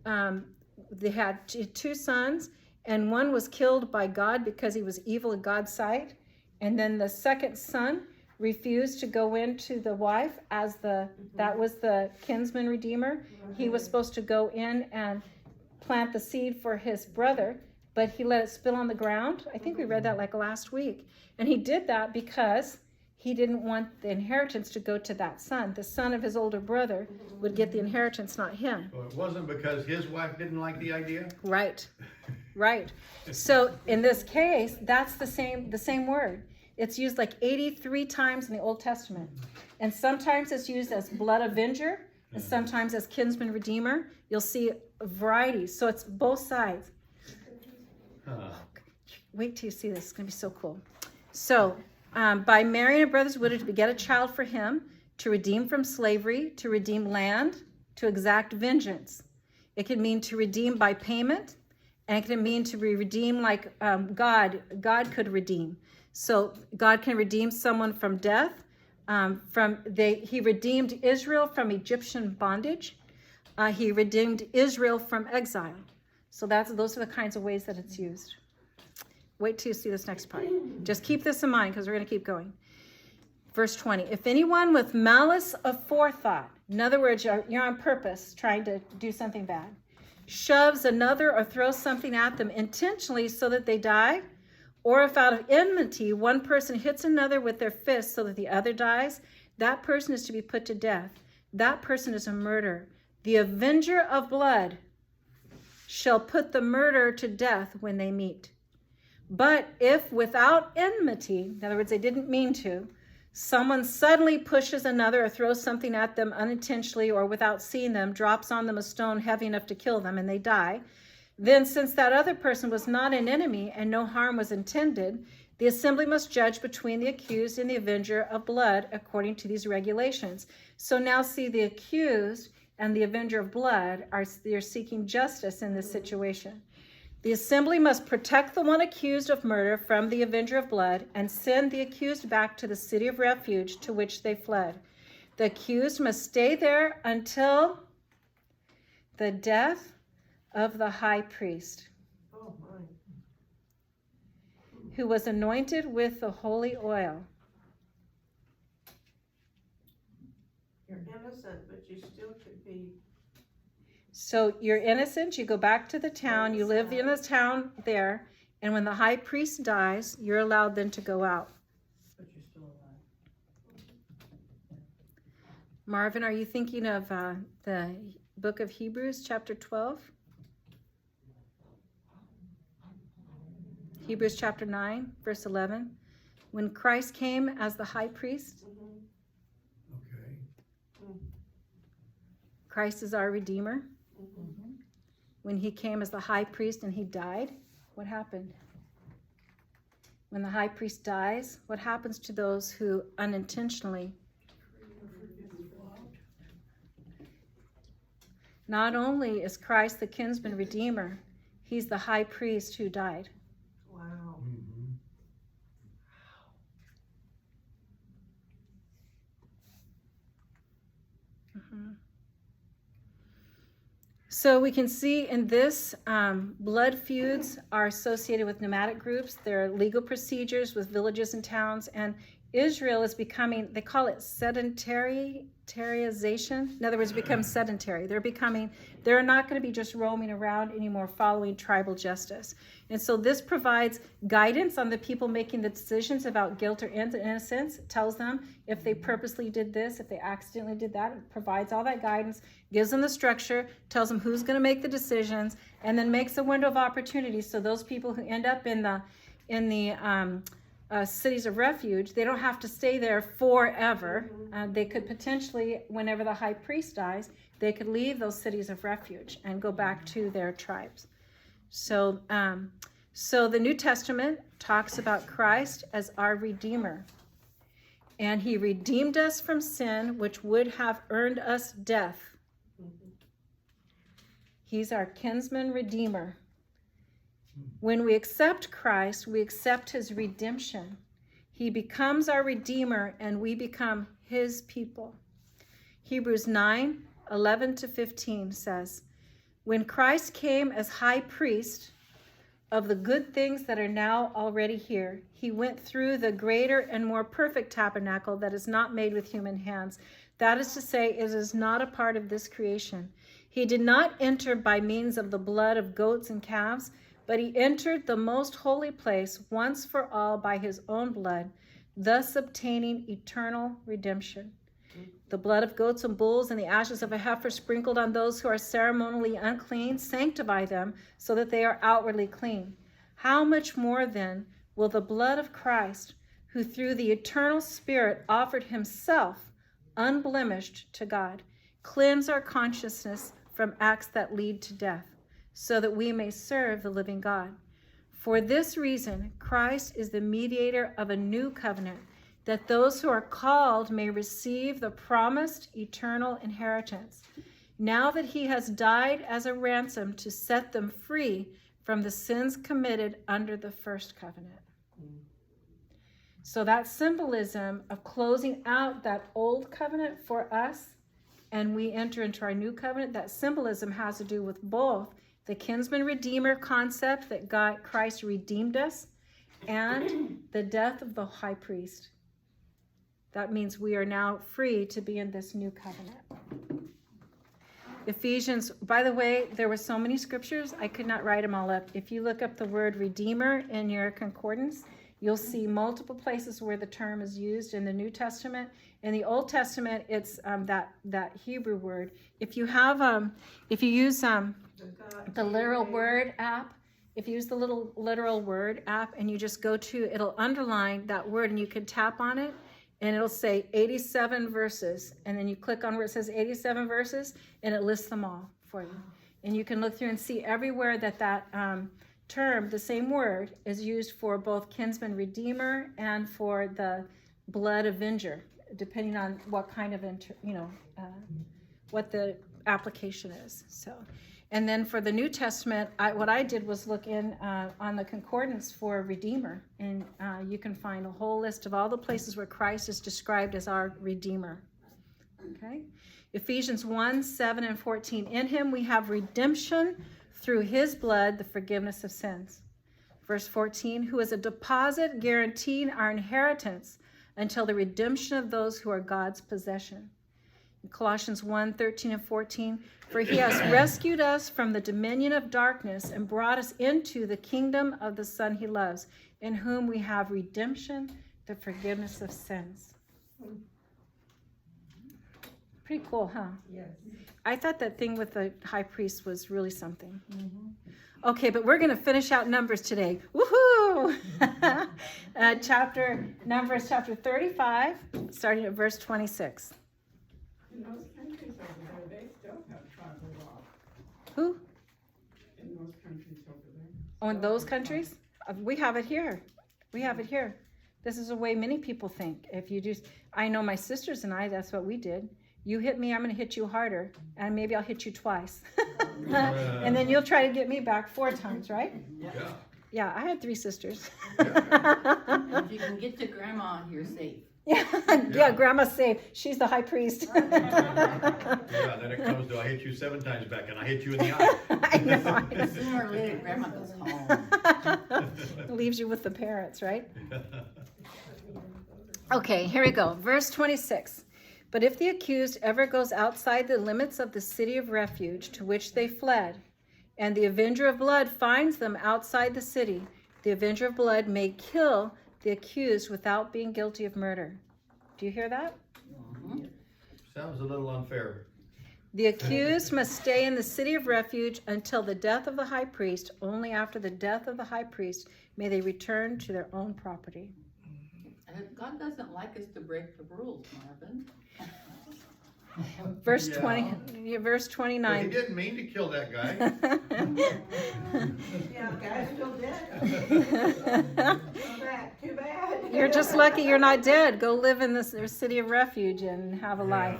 they had 2 sons, and one was killed by God because he was evil in God's sight. And then the second son refused to go into the wife as that was the kinsman redeemer. He was supposed to go in and plant the seed for his brother, but he let it spill on the ground. I think we read that like last week. And he did that because he didn't want the inheritance to go to that son. The son of his older brother would get the inheritance, not him. So it wasn't because his wife didn't like the idea? Right. Right. So in this case, that's the same word. It's used like 83 times in the Old Testament. And sometimes it's used as blood avenger, and sometimes as kinsman redeemer. You'll see varieties. So it's both sides. Wait till you see this. It's going to be so cool. So by marrying a brother's widow to beget a child for him, to redeem from slavery, to redeem land, to exact vengeance. It can mean to redeem by payment, and it can mean to be redeemed like God could redeem. So God can redeem someone from death. He redeemed Israel from Egyptian bondage. He redeemed Israel from exile. So those are the kinds of ways that it's used. Wait till you see this next part. Just keep this in mind because we're going to keep going. Verse 20. If anyone with malice aforethought, in other words, you're on purpose trying to do something bad, shoves another or throws something at them intentionally so that they die, or if out of enmity one person hits another with their fist so that the other dies, that person is to be put to death. That person is a murderer. The avenger of blood shall put the murderer to death when they meet. But if without enmity, in other words, they didn't mean to, someone suddenly pushes another or throws something at them unintentionally or without seeing them, drops on them a stone heavy enough to kill them, and they die, then since that other person was not an enemy and no harm was intended, the assembly must judge between the accused and the avenger of blood according to these regulations. So now see, the accused and the avenger of blood they're seeking justice in this situation. The assembly must protect the one accused of murder from the avenger of blood and send the accused back to the city of refuge to which they fled. The accused must stay there until the death of the high priest, who was anointed with the holy oil. You're innocent, but you still could be. So you're innocent, you go back to the town, you live in the town there, and when the high priest dies, you're allowed then to go out. But you're still alive. Marvin, are you thinking of the book of Hebrews, chapter 12? Hebrews chapter 9, verse 11. When Christ came as the high priest, Okay. Christ is our Redeemer. When he came as the high priest and he died, what happened? When the high priest dies, what happens to those who unintentionally? Not only is Christ the kinsman redeemer, he's the high priest who died. Wow. So we can see in this, blood feuds are associated with nomadic groups. There are legal procedures with villages and towns, and Israel is becoming, they call it sedentarization. In other words, become sedentary. They're not going to be just roaming around anymore following tribal justice. And so this provides guidance on the people making the decisions about guilt or innocence. It tells them if they purposely did this, if they accidentally did that. It provides all that guidance, gives them the structure, tells them who's going to make the decisions, and then makes a window of opportunity so those people who end up in the cities of refuge, they don't have to stay there forever. They could potentially, whenever the high priest dies, they could leave those cities of refuge and go back to their tribes. So the New Testament talks about Christ as our Redeemer. And he redeemed us from sin, which would have earned us death. He's our kinsman redeemer. When we accept Christ, we accept his redemption. He becomes our Redeemer, and we become his people. Hebrews 9:11-15 says, when Christ came as high priest of the good things that are now already here. He went through the greater and more perfect tabernacle that is not made with human hands. That is to say, it is not a part of this creation. He did not enter by means of the blood of goats and calves, but he entered the most holy place once for all by his own blood, thus obtaining eternal redemption. The blood of goats and bulls and the ashes of a heifer sprinkled on those who are ceremonially unclean sanctify them so that they are outwardly clean. How much more then will the blood of Christ, who through the eternal Spirit offered himself unblemished to God, cleanse our consciousness from acts that lead to death, so that we may serve the living God. For this reason, Christ is the mediator of a new covenant, that those who are called may receive the promised eternal inheritance, now that he has died as a ransom to set them free from the sins committed under the first covenant. So that symbolism of closing out that old covenant for us, and we enter into our new covenant, that symbolism has to do with both the kinsman redeemer concept that Christ redeemed us, and the death of the high priest. That means we are now free to be in this new covenant. Ephesians, by the way, there were so many scriptures, I could not write them all up. If you look up the word redeemer in your concordance, you'll see multiple places where the term is used in the New Testament. In the Old Testament, it's that Hebrew word. If you have, if you use the literal word app, if you use the little literal word app and you just go to, it'll underline that word and you can tap on it and it'll say 87 verses. And then you click on where it says 87 verses and it lists them all for you. And you can look through and see everywhere that term, the same word, is used for both kinsman redeemer and for the blood avenger, depending on what kind of, what the application is. So, and then for the New Testament, what I did was look in on the concordance for redeemer, and you can find a whole list of all the places where Christ is described as our redeemer. Okay, Ephesians 1, 7 and 14. In him we have redemption through his blood, the forgiveness of sins. Verse 14, who is a deposit guaranteeing our inheritance until the redemption of those who are God's possession. In Colossians 1, 13 and 14, for he has rescued us from the dominion of darkness and brought us into the kingdom of the Son he loves, in whom we have redemption, the forgiveness of sins. Pretty cool, huh? Yes. I thought that thing with the high priest was really something. Okay, but we're going to finish out Numbers today. Woohoo! Numbers chapter 35, starting at verse 26. In those countries over there, they still have tribal law. Who? In those countries over there. Oh, in those countries? We have it here. We have it here. This is the way many people think. If you do, I know my sisters and I, that's what we did. You hit me, I'm going to hit you harder, and maybe I'll hit you twice. And then you'll try to get me back 4 times, right? Yeah. Yeah, I had 3 sisters. If you can get to grandma, you're safe. Yeah, grandma's safe. She's the high priest. Yeah, then it comes to I hit you 7 times back and I hit you in the eye. I know. Sooner or later, grandma goes home. Leaves you with the parents, right? Okay, here we go. Verse 26. But if the accused ever goes outside the limits of the city of refuge to which they fled, and the avenger of blood finds them outside the city, the avenger of blood may kill the accused without being guilty of murder. Do you hear that? Sounds a little unfair. The accused must stay in the city of refuge until the death of the high priest. Only after the death of the high priest may they return to their own property. God doesn't like us to break the rules, Marvin. Verse Yeah. 20, verse But he 29. didn't mean to kill that guy. Yeah, guy's still dead. Too bad. You're just lucky you're not dead. Go live in this city of refuge and have a life.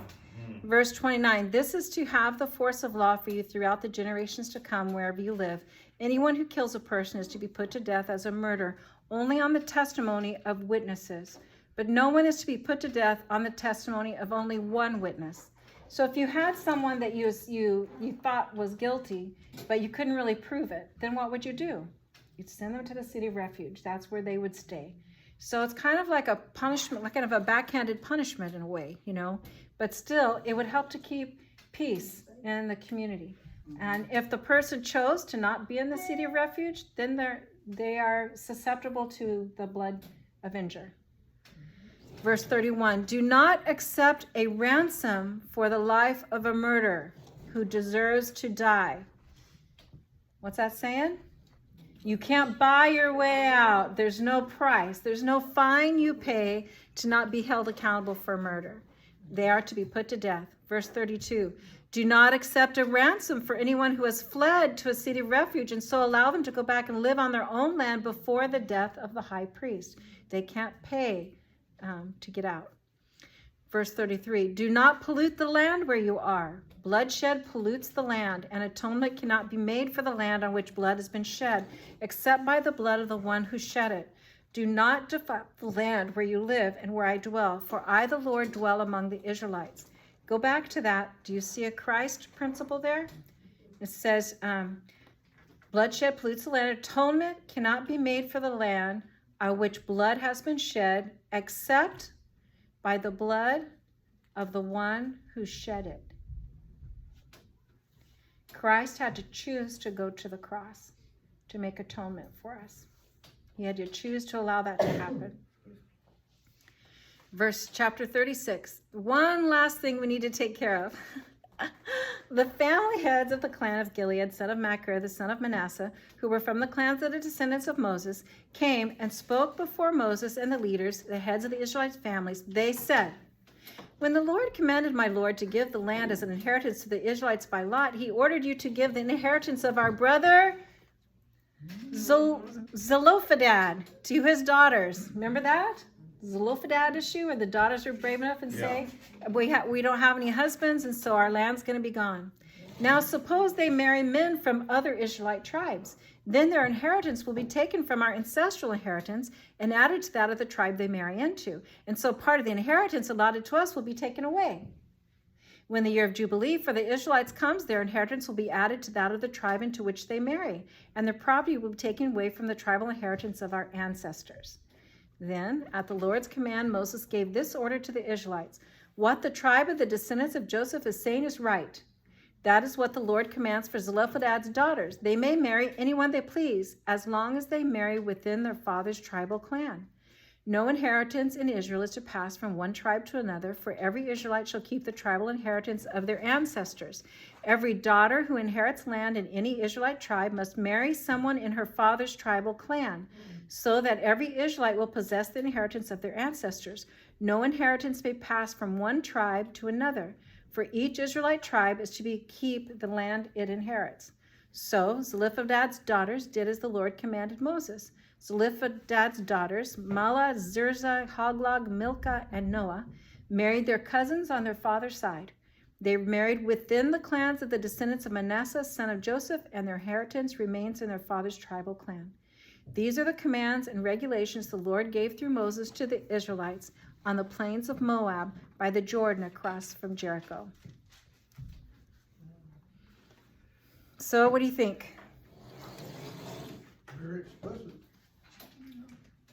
Verse 29, this is to have the force of law for you throughout the generations to come wherever you live. Anyone who kills a person is to be put to death as a murder only on the testimony of witnesses. But no one is to be put to death on the testimony of only one witness. So if you had someone that you thought was guilty, but you couldn't really prove it, then what would you do? You'd send them to the city of refuge. That's where they would stay. So it's kind of like a punishment, like kind of a backhanded punishment in a way, you know, but still it would help to keep peace in the community. And if the person chose to not be in the city of refuge, then they are susceptible to the blood avenger. Verse 31, do not accept a ransom for the life of a murderer who deserves to die. What's that saying? You can't buy your way out. There's no price. There's no fine you pay to not be held accountable for murder. They are to be put to death. Verse 32, do not accept a ransom for anyone who has fled to a city of refuge and so allow them to go back and live on their own land before the death of the high priest. They can't pay to get out. Verse 33, do not pollute the land where you are. Bloodshed pollutes the land, and atonement cannot be made for the land on which blood has been shed, except by the blood of the one who shed it. Do not defile the land where you live and where I dwell, for I, the Lord, dwell among the Israelites. Go back to that. Do you see a Christ principle there? It says, bloodshed pollutes the land. Atonement cannot be made for the land on which blood has been shed, except by the blood of the one who shed it. Christ had to choose to go to the cross to make atonement for us. He had to choose to allow that to happen. Chapter 36. One last thing we need to take care of. The family heads of the clan of Gilead, son of Machir, the son of Manasseh, who were from the clans of the descendants of Moses, came and spoke before Moses and the leaders, the heads of the Israelite families. They said, when the Lord commanded my Lord to give the land as an inheritance to the Israelites by lot, he ordered you to give the inheritance of our brother Zelophehad to his daughters. Remember that? Zelophehad issue, where the daughters were brave enough and say, we don't have any husbands, and so our land's going to be gone. Now suppose they marry men from other Israelite tribes. Then their inheritance will be taken from our ancestral inheritance and added to that of the tribe they marry into. And so part of the inheritance allotted to us will be taken away. When the year of Jubilee for the Israelites comes, their inheritance will be added to that of the tribe into which they marry, and their property will be taken away from the tribal inheritance of our ancestors. Then, at the Lord's command, Moses gave this order to the Israelites. What the tribe of the descendants of Joseph is saying is right. That is what the Lord commands for Zelophehad's daughters. They may marry anyone they please, as long as they marry within their father's tribal clan. No inheritance in Israel is to pass from one tribe to another, for every Israelite shall keep the tribal inheritance of their ancestors. Every daughter who inherits land in any Israelite tribe must marry someone in her father's tribal clan, so that every Israelite will possess the inheritance of their ancestors. No inheritance may pass from one tribe to another, for each Israelite tribe is to keep the land it inherits. So Zelophehad's daughters did as the Lord commanded Moses. Zelophehad's daughters, Mahlah, Tirzah, Hoglah, Milcah, and Noah, married their cousins on their father's side. They married within the clans of the descendants of Manasseh, son of Joseph, and their inheritance remains in their father's tribal clan. These are the commands and regulations the Lord gave through Moses to the Israelites on the plains of Moab by the Jordan across from Jericho. So what do you think? Very explicit.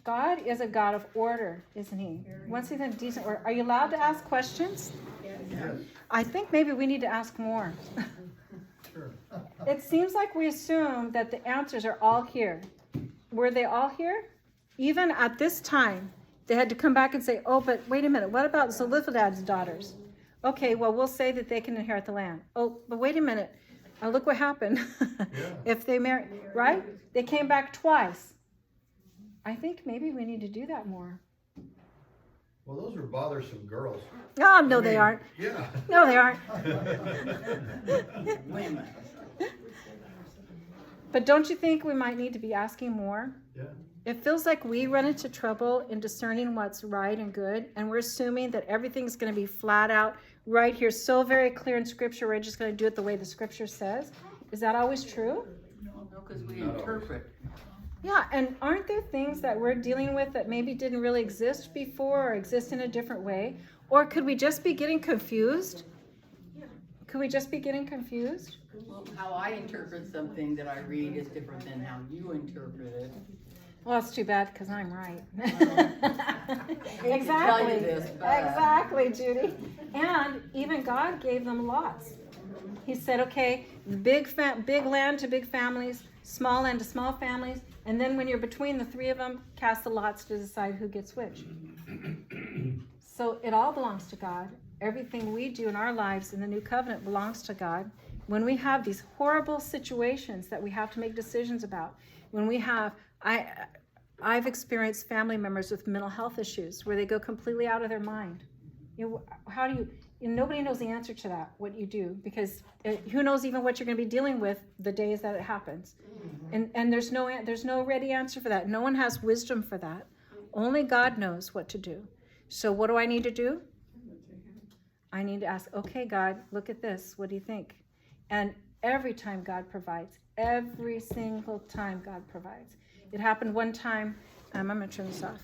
God is a God of order, isn't he? Once he's in decent order. Are you allowed to ask questions? Yes. I think maybe we need to ask more. Sure. It seems like we assume that the answers are all here. Were they all here? Even at this time, they had to come back and say, oh, but wait a minute, what about Zelophehad's daughters? Okay, well, we'll say that they can inherit the land. Oh, but wait a minute. Look what happened. If they marry, right? They came back twice. I think maybe we need to do that more. Well, those are bothersome girls. Oh, no, I they mean, aren't. Yeah. No, they aren't. Wait a minute. But don't you think we might need to be asking more? Yeah. It feels like we run into trouble in discerning what's right and good, and we're assuming that everything's going to be flat out right here, so very clear in Scripture, we're just going to do it the way the Scripture says. Is that always true? No, because we Not always. interpret. Yeah, and aren't there things that we're dealing with that maybe didn't really exist before or exist in a different way? Or could we just be getting confused? Could we just be getting confused? Well, how I interpret something that I read is different than how you interpret it. Well, it's too bad because I'm right. tell you Exactly. this, but- Exactly, Judy. And even God gave them lots. He said, okay, big land to big families, small land to small families, and then when you're between the three of them, cast the lots to decide who gets which. So it all belongs to God. Everything we do in our lives in the new covenant belongs to God. When we have these horrible situations that we have to make decisions about, when we have, I've experienced family members with mental health issues where they go completely out of their mind. How do you, nobody knows the answer to that, what you do, because who knows even what you're going to be dealing with the days that it happens. And there's no ready answer for that. No one has wisdom for that. Only God knows what to do. So what do I need to do? I need to ask, okay, God, look at this. What do you think? And every time God provides, every single time God provides. It happened one time. I'm going to turn this off.